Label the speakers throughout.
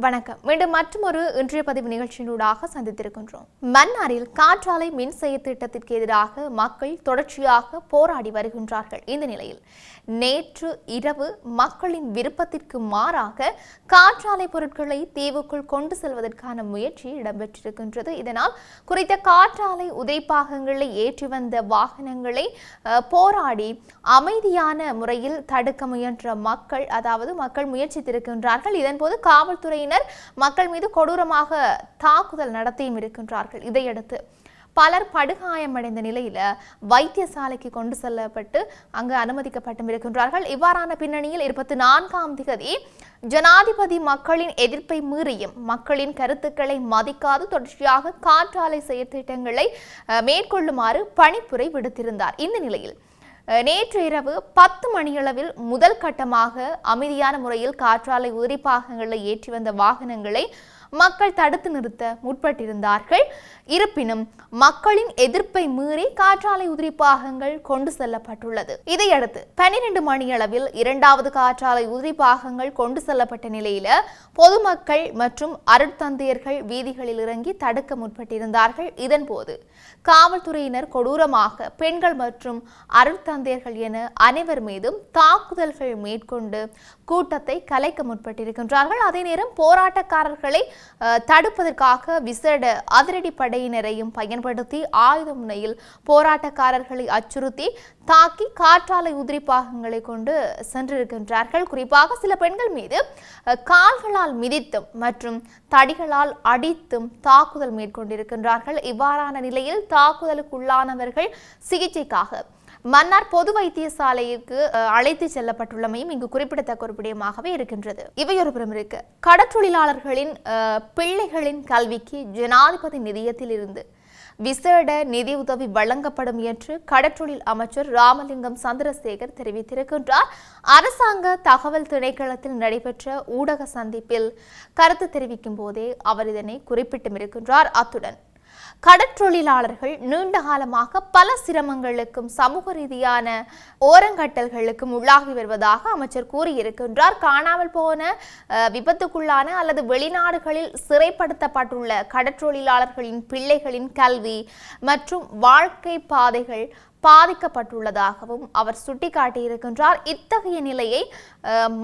Speaker 1: வணக்கம். மீண்டும் மற்றொரு இன்றைய பதிவு நிகழ்ச்சியினூடாக சந்தித்திருக்கின்றோம். மன்னாரில் காற்றாலை மின் செய்ய திட்டத்திற்கு எதிராக மக்கள் தொடர்ச்சியாக போராடி வருகின்றார்கள். இந்த நிலையில் நேற்று இரவு மக்களின் விருப்பத்திற்கு மாறாக காற்றாலை பொருட்களை தீவுக்குள் கொண்டு செல்வதற்கான முயற்சி இடம்பெற்றிருக்கின்றது. இதனால் குறித்த காற்றாலை உதைப்பாகங்களை ஏற்றி வந்த வாகனங்களை போராடி அமைதியான முறையில் தடுக்க முயன்ற மக்கள் முயற்சித்திருக்கின்றார்கள். இதன்போது காவல்துறை மக்கள் மீது கொடூரமாக தாக்குதல் நடத்தியும் இருக்கின்றார்கள். இதையடுத்து பலர் படுகாயமடைந்த நிலையில வைத்தியசாலைக்கு கொண்டு செல்லப்பட்டு அங்கு அனுமதிக்கப்பட்டும் இருக்கின்றார்கள். இவ்வாறான பின்னணியில் 24ஆம் தேதி ஜனாதிபதி மக்களின் எதிர்ப்பை மீறியும் மக்களின் கருத்துக்களை மதிக்காது தொடர்ச்சியாக காற்றாலை செயற்திட்டங்களை மேற்கொள்ளுமாறு பணிப்புரை விடுத்திருந்தார். இந்த நிலையில் நேற்று இரவு 10 மணியளவில் முதல் கட்டமாக அமைதியான முறையில் காற்றாலை உதிரிப்பாகங்களை ஏற்றி வந்த வாகனங்களை மக்கள் தடுத்து நிறுத்த முற்பட்டிருந்தார்கள். இருப்பினும் மக்களின் எதிர்ப்பை மீறி காற்றாலை உதிரிப்பாகங்கள் கொண்டு செல்லப்பட்டுள்ளது. இதையடுத்து 12 மணியளவில் இரண்டாவது காற்றாலை உதிரிப்பாகங்கள் கொண்டு செல்லப்பட்ட நிலையில பொதுமக்கள் மற்றும் அருட்தந்தையர்கள் வீதிகளில் இறங்கி தடுக்க முற்பட்டிருந்தார்கள். இதன்போது காவல்துறையினர் கொடூரமாக பெண்கள் மற்றும் அருட்தந்தையர்கள் என அனைவர் மீதும் தாக்குதல்கள் மேற்கொண்டு கூட்டத்தை கலைக்க முற்பட்டிருக்கின்றார்கள். அதே நேரம் போராட்டக்காரர்களை தடுப்பதற்காக விசேட அதிரடி படையினரையும் பயன்படுத்தி ஆயுத முனையில் போராட்டக்காரர்களை அச்சுறுத்தி தாக்கி காற்றாலை உதிரிப்பாகங்களை கொண்டு சென்றிருக்கின்றார்கள். குறிப்பாக சில பெண்கள் மீது கால்களால் மிதித்தும் மற்றும் தடிகளால் அடித்தும் தாக்குதல் மேற்கொண்டிருக்கின்றார்கள். இவ்வாறான நிலையில் தாக்குதலுக்குள்ளானவர்கள் சிகிச்சைக்காக மன்னார் பொது வைத்தியசாலைக்கு அழைத்து செல்லப்பட்டுள்ளமையும் இங்கு குறிப்பிடத்தக்க ஒரு விடயமாகவே இருக்கின்றது. இவையொரு புறம் இருக்கு. கடற்றொழிலாளர்களின் பிள்ளைகளின் கல்விக்கு ஜனாதிபதி நிதியத்தில் இருந்து விசேட நிதியுதவி வழங்கப்படும் என்று கடற்றொழில் அமைச்சர் ராமலிங்கம் சந்திரசேகர் தெரிவித்திருக்கின்றார். அரசாங்க தகவல் திணைக்களத்தில் நடைபெற்ற ஊடக சந்திப்பில் கருத்து தெரிவிக்கும் போதே அவர் இதனை குறிப்பிட்டும் இருக்கின்றார். அத்துடன் கடற்றொழிலாளர்கள் நீண்ட காலமாக பல சிரமங்களுக்கும் சமூக ரீதியான ஓரங்கட்டல்களுக்கும் உள்ளாகி வருவதாக அமைச்சர் கூறியிருக்கின்றார். காணாமல் போன விபத்துக்குள்ளான அல்லது வெளிநாடுகளில் சிறைப்படுத்தப்பட்டுள்ள கடற்றொழிலாளர்களின் பிள்ளைகளின் கல்வி மற்றும் வாழ்க்கை பாதைகள் பாதிக்கப்பட்டுள்ளதாகவும் அவர் சுட்டிக்காட்டியிருக்கின்றார். இத்தகைய நிலையை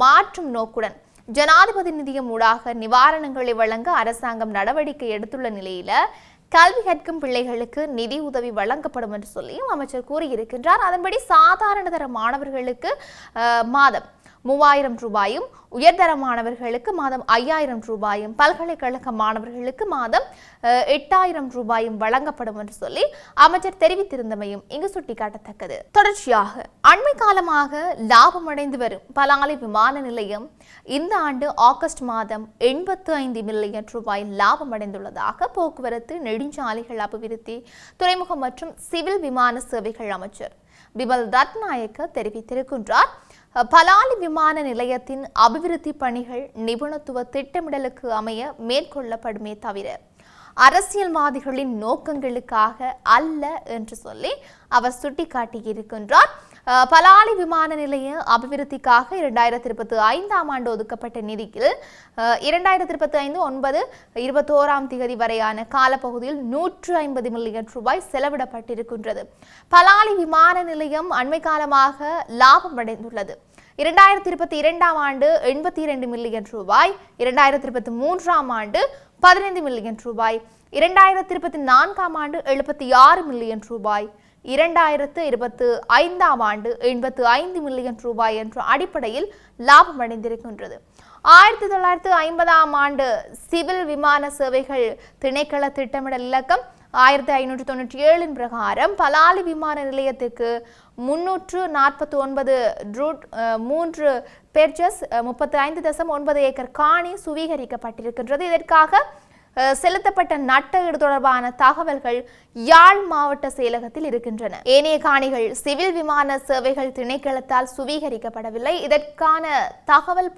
Speaker 1: மாற்றும் நோக்குடன் ஜனாதிபதி நிதியம் ஊடாக நிவாரணங்களை வழங்க அரசாங்கம் நடவடிக்கை எடுத்துள்ள நிலையில கல்வி கற்கும் பிள்ளைகளுக்கு நிதி உதவி வழங்கப்படும் என்று சொல்லியும் அமைச்சர் கூறியிருக்கின்றார். அதன்படி சாதாரணதர மாணவர்களுக்கு மாதம் 3000 ரூபாயும், உயர்தர மாணவர்களுக்கு மாதம் 5000 ரூபாயும், பல்கலைக்கழக மாணவர்களுக்கு மாதம் 8000 ரூபாயும் வழங்கப்படும் என்று சொல்லி அமைச்சர் தெரிவித்திருந்தமையும் இங்கு சுட்டிக்காட்டத்தக்கது. தொடர்ச்சியாக அண்மை காலமாக லாபமடைந்து வரும் பலாலி விமான நிலையம் இந்த ஆண்டு ஆகஸ்ட் மாதம் 85 மில்லியன் ரூபாய் லாபமடைந்துள்ளதாக போக்குவரத்து நெடுஞ்சாலைகள் அபிவிருத்தி துறைமுகம் மற்றும் சிவில் விமான சேவைகள் அமைச்சர் பிமல் ரத்நாயக்க தெரிவித்திருக்கின்றார். பலாலி விமான நிலையத்தின் அபிவிருத்தி பணிகள் நிபுணத்துவ திட்டமிடலுக்கு அமைய மேற்கொள்ளப்படுமே தவிர அரசியல்வாதிகளின் நோக்கங்களுக்காக அல்ல என்று சொல்லி அவர் சுட்டிக்காட்டியிருக்கின்றார். பலாலி விமான நிலைய அபிவிருத்திக்காக 2025ஆம் ஆண்டு ஒதுக்கப்பட்ட நிதியில் 2025/9/21ஆம் தேதி வரையான காலப்பகுதியில் 150 மில்லியன் ரூபாய் செலவிடப்பட்டிருக்கின்றது. பலாலி விமான நிலையம் அண்மை காலமாக லாபம் அடைந்துள்ளது. 2022ஆம் ஆண்டு 82 மில்லியன் ரூபாய், 2023ஆம் ஆண்டு 15 மில்லியன் ரூபாய், 2024ஆம் ஆண்டு 76 மில்லியன் ரூபாய், 2025ஆம் ஆண்டு 85 மில்லியன் ரூபாய் என்ற அடிப்படையில் லாபம் அடைந்திருக்கின்றது. 1950ஆம் ஆண்டு சிவில் விமான சேவைகள் திணைக்கள திட்டமிடல் இலக்கம் 1597 பிரகாரம் பலாலி விமான நிலையத்துக்கு 349 ரூட் 3 பெர்ஜஸ் 35.9 ஏக்கர் காணி சுவீகரிக்கப்பட்டிருக்கின்றது. இதற்காக செலுத்தப்பட்ட நட்டஈடு தொடர்பான தகவல்கள் யாழ் மாவட்ட செயலகத்தில் இருக்கின்றன. ஏனைய காணிகள் சிவில் விமான சேவைகள் திணைக்களத்தால் சுவீகரிக்கப்படவில்லை. இதற்கான தகவல்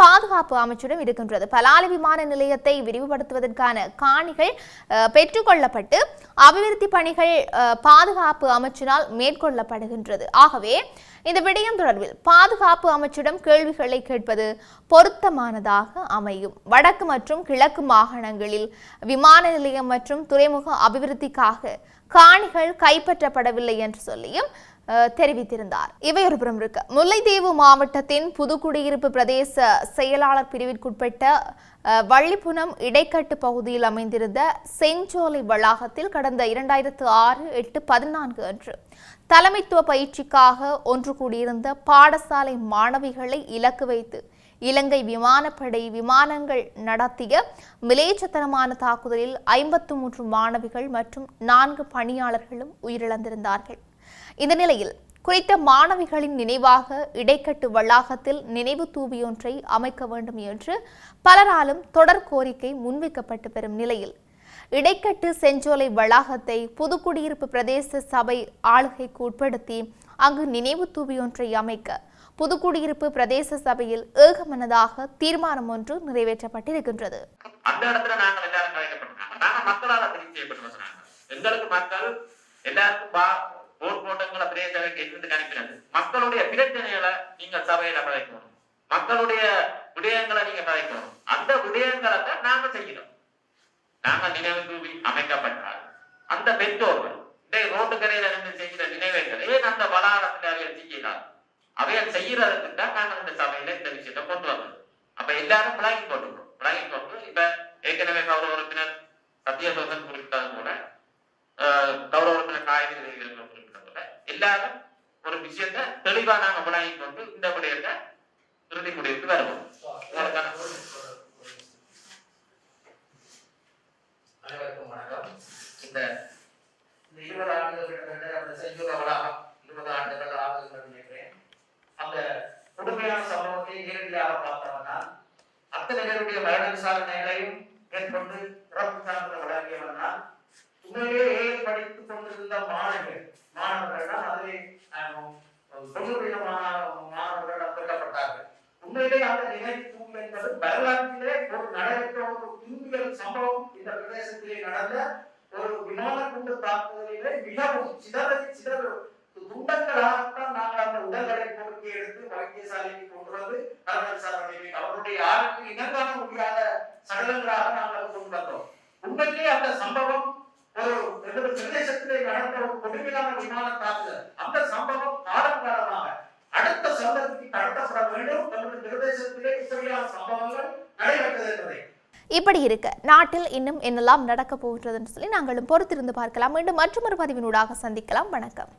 Speaker 1: பாதுகாப்பு அமைச்சிடம் இருக்கின்றது. பலாலி விமான நிலையத்தை விரிவுபடுத்துவதற்கான காணிகள் பெற்றுக்கொள்ளப்பட்டு அபிவிருத்தி பணிகள் பாதுகாப்பு அமைச்சினால் மேற்கொள்ளப்படுகின்றது. ஆகவே இந்த விடயம் தொடர்பில் பாதுகாப்பு அமைச்சிடம் கேள்விகளை கேட்பது பொருத்தமானதாக அமையும். வடக்கு மற்றும் கிழக்கு மாகாணங்களில் விமான நிலையம் மற்றும் துறைமுக அபிவிருத்திக்காக காணிகள் கைப்பற்றப்படவில்லை என்று சொல்லியும் தெரிவித்திருந்தார். இவை ஒரு புறம் இருக்க, முல்லைத்தீவு மாவட்டத்தின் புதுக்குடியிருப்பு பிரதேச செயலாளர் பிரிவிற்குட்பட்ட வள்ளிப்புனம் இடைக்கட்டு பகுதியில் அமைந்திருந்த செஞ்சோலை வளாகத்தில் கடந்த 2006-8-14 அன்று தலைமைத்துவ பயிற்சிக்காக ஒன்று கூடியிருந்த பாடசாலை மாணவிகளை இலக்கு வைத்து இலங்கை விமானப்படை விமானங்கள் நடத்திய மிலேச்சத்தனமான தாக்குதலில் 53 மாணவிகள் மற்றும் 4 பணியாளர்களும் உயிரிழந்திருந்தார்கள். இந்த நிலையில் குறித்த மாணவிகளின் நினைவாக இடைக்கட்டு வளாகத்தில் நினைவு தூபியொன்றை அமைக்க வேண்டும் என்று பலராலும் தொடர் கோரிக்கை முன்வைக்கப்பட்டு வரும் நிலையில் இடைக்கட்டு செஞ்சோலை வளாகத்தை புதுக்குடியிருப்பு பிரதேச சபை ஆளுகைக்கு உட்படுத்தி அங்கு நினைவு தூபியொன்றை அமைக்க புதுக்குடியிருப்பு பிரதேச சபையில் ஏகமனதாக தீர்மானம் ஒன்று நிறைவேற்றப்பட்டிருக்கின்றது.
Speaker 2: மக்களுடைய பிரச்சனைகளை நீங்க சபையில கலைக்கணும், மக்களுடைய விடயங்களை நீங்க கலைக்கணும். அந்த விடயங்களை தான் நாங்க செய்யணும். நாங்க நினைவு தூவி அமைக்கப்பட்டால் அந்த பெற்றோர்கள் ரோட்டுக்கரையில இருந்து செய்கிற நினைவுகளை அந்த வளாகத்தில் அவைகள் செய்யலாம். அவைகள் செய்யறதுக்கு தான் நாங்க இந்த சபையில இந்த விஷயத்தை கொண்டு வரணும். அப்ப எல்லாரும் விளங்கி கொண்டு இப்ப ஏற்கனவே கௌரவ உறுப்பினர் சத்யசோதன் குறிப்பிட்டது கூட, கௌரவ உறுப்பினர் காய்கறி குறிப்பிட்டது கூட, எல்லாரும் ஒரு விஷயத்தை தெளிவா நாங்க விளங்கி கொண்டு இந்த விடயத்தை இறுதி முடிவுக்கு வருவோம். இந்த 20 ஆண்டுகள் அந்த செஞ்சோலை வளாகம் 20 ஆண்டுகள் ஆகுது நினைக்கிறேன். அந்த கொடுமையான சம்பவத்தை நேரடியாக பார்த்தவனால் அத்தனை பேருடைய மரண விசாரணைகளையும் மேற்கொண்டு சிறப்பு சான்றிதழ் வழங்கியவனால் உண்மையிலேயே படித்துக் கொண்டிருந்த மாணவர்கள் அதிலே பொதுவுடைய மாணவர்கள் பெறப்பட்டார்கள். உண்மையிலே அந்த நினைவு என்பது வரலாற்றிலே ஒரு நடைபெற்ற ஒரு இந்தியல் சம்பவம். இந்த பிரதேசத்திலே நடந்த ஒரு விமான குண்டு தாக்குதலிலே மிகவும் சிதறு துண்டங்களாகத்தான் நாங்கள் அந்த உடல்களை பொறுக்கி எடுத்து வைத்தியசாலைக்கு கொண்டு வந்து மரண விசாரணை அவருடைய யாருக்கு இனங்காண முடியாத சடலங்களாக நாங்கள் கொண்டு வந்தோம். உண்மையிலே அந்த சம்பவம் ஒரு பிரதேசத்திலே நடந்த ஒரு கொடுமையான விமான தாக்குதல். அந்த சம்பவம் காலமாக அடுத்த சந்ததிக்கு கடத்தப்பட வேண்டும். நம்முடைய பிரதேசத்திலே இப்படியான சம்பவங்கள் நடைபெற்றது என்பதை
Speaker 1: இப்படி இருக்க நாட்டில் இன்னும் என்னெல்லாம் நடக்க போகிறதுன்னு சொல்லி நாங்களும் பொறுத்திருந்து பார்க்கலாம். மீண்டும் மற்றொரு பதிவினூடாக சந்திக்கலாம். வணக்கம்.